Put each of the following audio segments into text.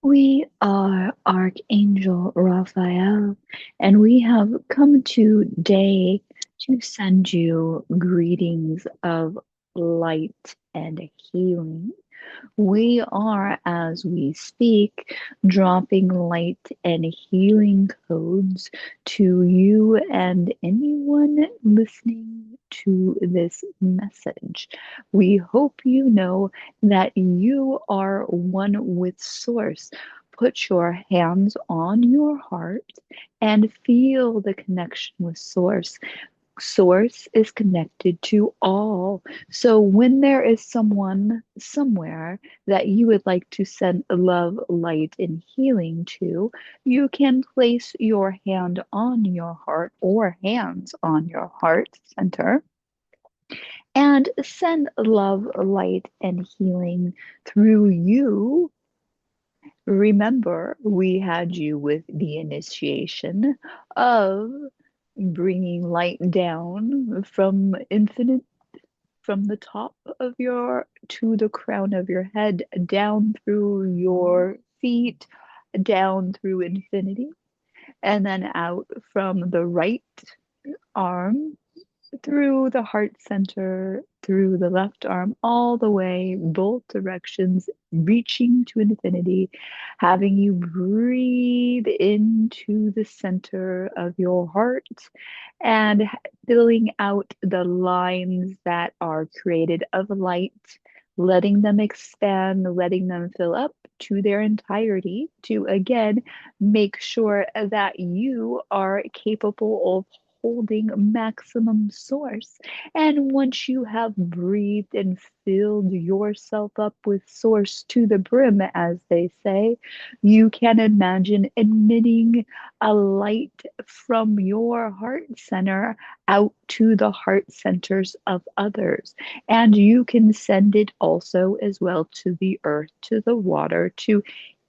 We are Archangel Raphael, and we have come today to send you greetings of light and healing. We are, as we speak, dropping light and healing codes to you and anyone listening to this message. We hope you know that you are one with Source. Put your hands on your heart and feel the connection with Source. Source is connected to all. So when there is someone somewhere that you would like to send love, light, and healing to, you can place your hand on your heart or hands on your heart center and send love, light, and healing through you. Remember, we had you with the initiation of bringing light down from infinite, from the top of your to the crown of your head, down through your feet, down through infinity, and then out from the right arm through the heart center, through the left arm, all the way, both directions, reaching to infinity, having you breathe into the center of your heart and filling out the lines that are created of light, letting them expand, letting them fill up to their entirety to again make sure that you are capable of holding maximum source. And once you have breathed and filled yourself up with source to the brim, as they say, you can imagine emitting a light from your heart center out to the heart centers of others. And you can send it also as well to the earth, to the water, to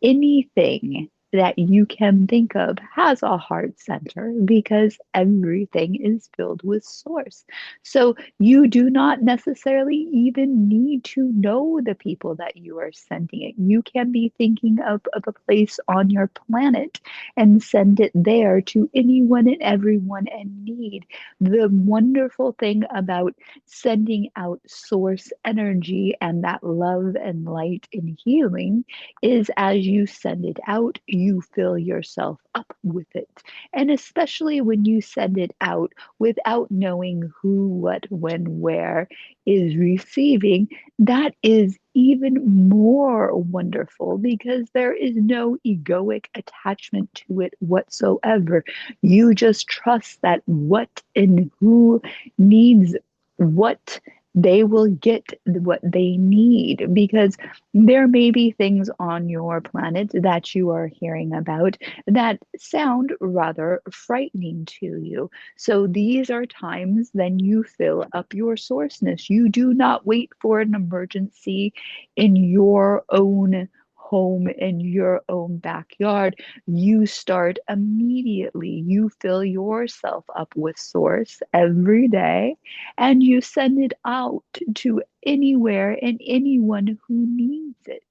anything that you can think of has a heart center because everything is filled with source. So you do not necessarily even need to know the people that you are sending it. You can be thinking of a place on your planet and send it there to anyone and everyone in need. The wonderful thing about sending out source energy and that love and light and healing is as you send it out, you fill yourself up with it. And especially when you send it out without knowing who, what, when, where is receiving, that is even more wonderful because there is no egoic attachment to it whatsoever. You just trust that what and who needs what, they will get what they need because there may be things on your planet that you are hearing about that sound rather frightening to you. So these are times then you fill up your sourceness. You do not wait for an emergency in your own home, in your own backyard. You start immediately. You fill yourself up with source every day and you send it out to anywhere and anyone who needs it.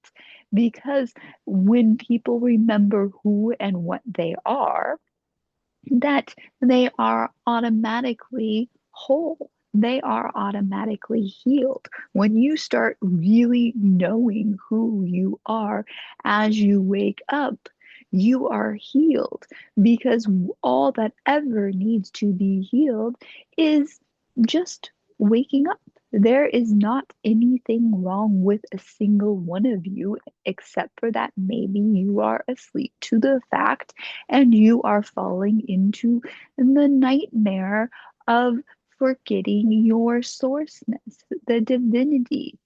Because when people remember who and what they are, that they are automatically whole. They are automatically healed. When you start really knowing who you are as you wake up, you are healed because all that ever needs to be healed is just waking up. There is not anything wrong with a single one of you, except for that maybe you are asleep to the fact and you are falling into the nightmare of forgetting your sourceness, the divinity.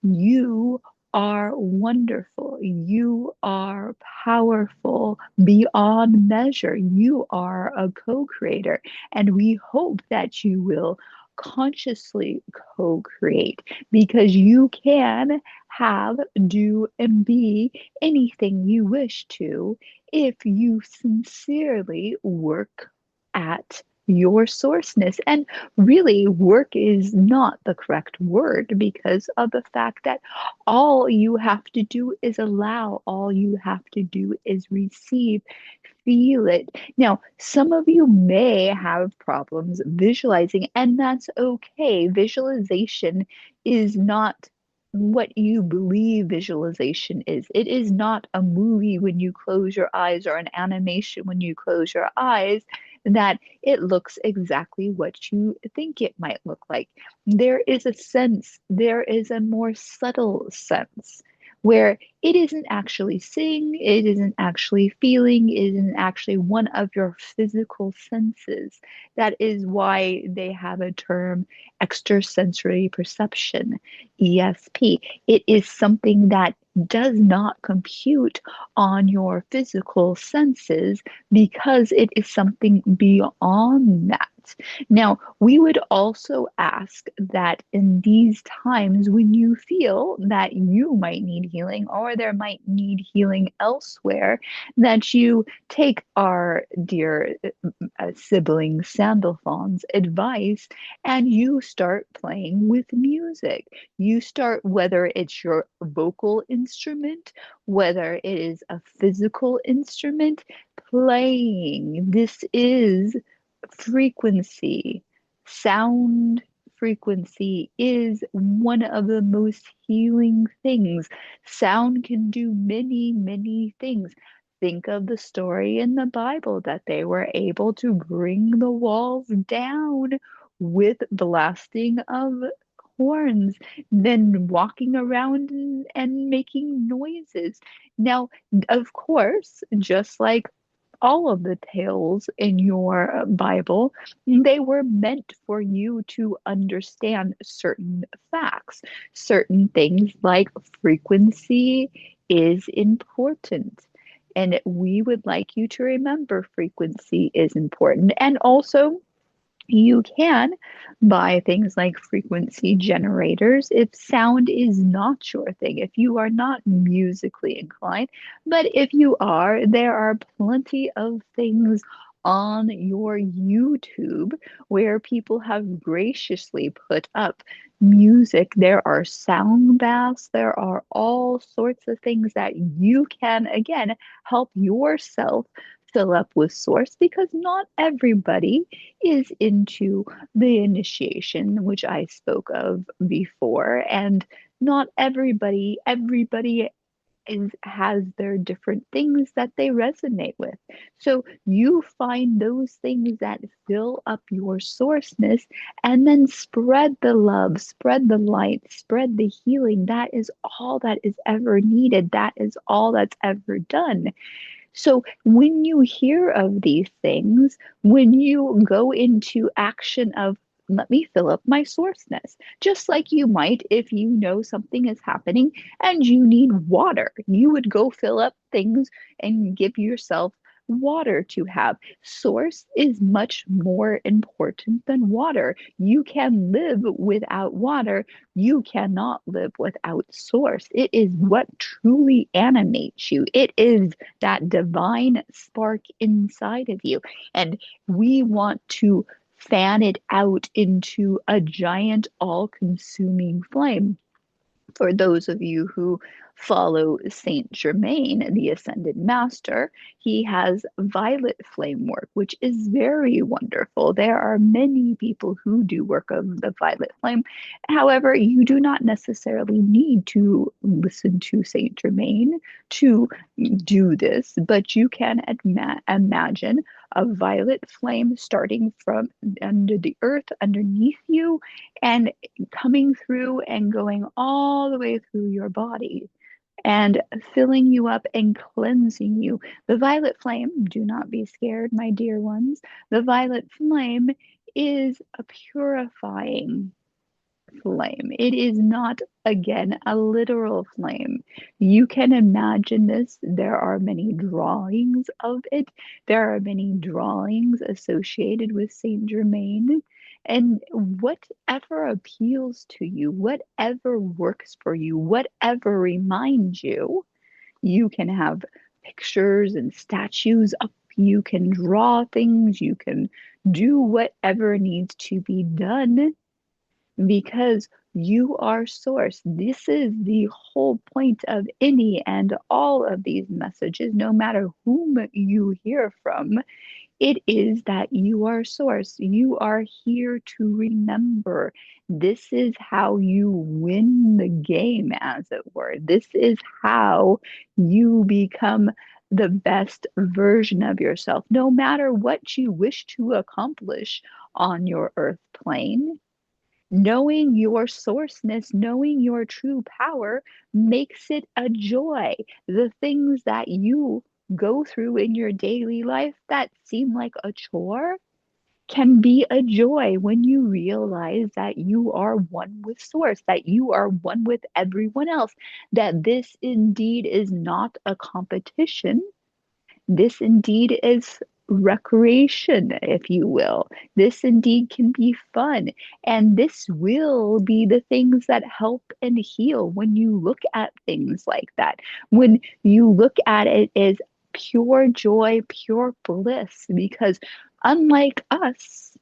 You are wonderful. You are powerful beyond measure. You are a co creator. And we hope that you will consciously co create because you can have, do, and be anything you wish to if you sincerely work at your sourceness. And really, work is not the correct word because of the fact that all you have to do is allow, all you have to do is receive, feel it. Now, some of you may have problems visualizing, and that's okay. Visualization is not what you believe visualization is. It is not a movie when you close your eyes or an animation when you close your eyes that it looks exactly what you think it might look like. There is a sense, there is a more subtle sense where it isn't actually seeing, it isn't actually feeling, it isn't actually one of your physical senses. That is why they have a term extrasensory perception, ESP. It is something that does not compute on your physical senses because it is something beyond that. Now, we would also ask that in these times when you feel that you might need healing or there might need healing elsewhere, that you take our dear sibling Sandalphon's advice and you start playing with music. You start, whether it's your vocal instrument, whether it is a physical instrument, playing. This is frequency. Sound frequency is one of the most healing things. Sound can do many, many things. Think of the story in the Bible that they were able to bring the walls down with blasting of horns, then walking around and making noises. Now, of course, just like all of the tales in your Bible, they were meant for you to understand certain facts, certain things like frequency is important. And we would like you to remember frequency is important. And also, you can buy things like frequency generators if sound is not your thing, if you are not musically inclined. But if you are, there are plenty of things on your YouTube where people have graciously put up music. There are sound baths, there are all sorts of things that you can, again, help yourself fill up with source because not everybody is into the initiation, which I spoke of before, and not everybody has their different things that they resonate with. So you find those things that fill up your sourceness and then spread the love, spread the light, spread the healing. That is all that is ever needed. That is all that's ever done. So when you hear of these things, when you go into action of, let me fill up my sourceness, just like you might if you know something is happening and you need water, you would go fill up things and give yourself water to have. Source is much more important than water. You can live without water. You cannot live without source. It is what truly animates you. It is that divine spark inside of you. And we want to fan it out into a giant, all consuming flame. For those of you who follow Saint Germain, the Ascended Master, he has violet flame work, which is very wonderful. There are many people who do work of the violet flame. However, you do not necessarily need to listen to Saint Germain to do this, but you can imagine a violet flame starting from under the earth underneath you and coming through and going all the way through your body and filling you up and cleansing you. The violet flame, do not be scared, my dear ones. The violet flame is a purifying flame. It is not, again, a literal flame. You can imagine this. There are many drawings of it. There are many drawings associated with Saint Germain. And whatever appeals to you, whatever works for you, whatever reminds you, you can have pictures and statues up you can draw things, you can do whatever needs to be done because you are source. This is the whole point of any and all of these messages, no matter whom you hear from. It is that you are source. You are here to remember. This is how you win the game, as it were. This is how you become the best version of yourself, no matter what you wish to accomplish on your earth plane. Knowing your sourceness, knowing your true power makes it a joy. The things that you go through in your daily life that seem like a chore can be a joy when you realize that you are one with source, that you are one with everyone else, that this indeed is not a competition. This indeed is recreation, if you will. This indeed can be fun. And this will be the things that help and heal when you look at things like that. When you look at it as pure joy, pure bliss, because unlike us,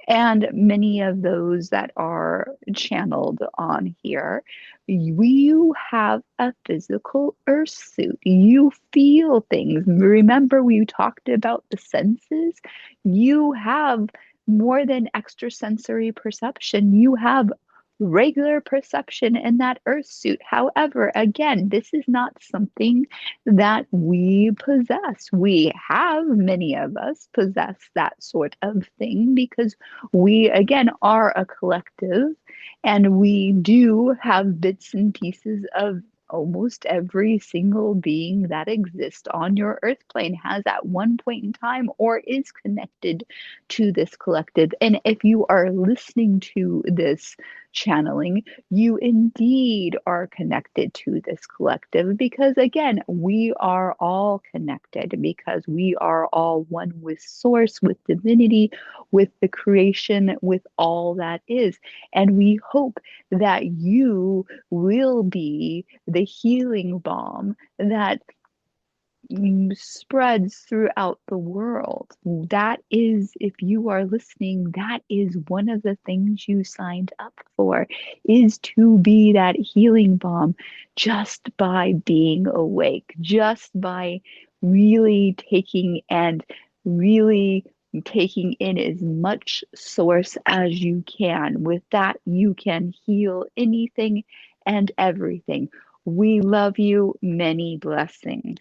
and many of those that are channeled on here, you have a physical earth suit. You feel things. Remember, we talked about the senses? You have more than extrasensory perception. You have regular perception in that earth suit. However, again, this is not something that we possess. We have, many of us possess that sort of thing because we, again, are a collective and we do have bits and pieces of almost every single being that exists on your earth plane has at one point in time or is connected to this collective. And if you are listening to this channeling, you indeed are connected to this collective because, again, we are all connected because we are all one with source, with divinity, with the creation, with all that is. And we hope that you will be the healing balm that spreads throughout the world. That is, if you are listening, that is one of the things you signed up for, is to be that healing balm just by being awake, just by really really taking in as much source as you can. With that, you can heal anything and everything. We love you. Many blessings.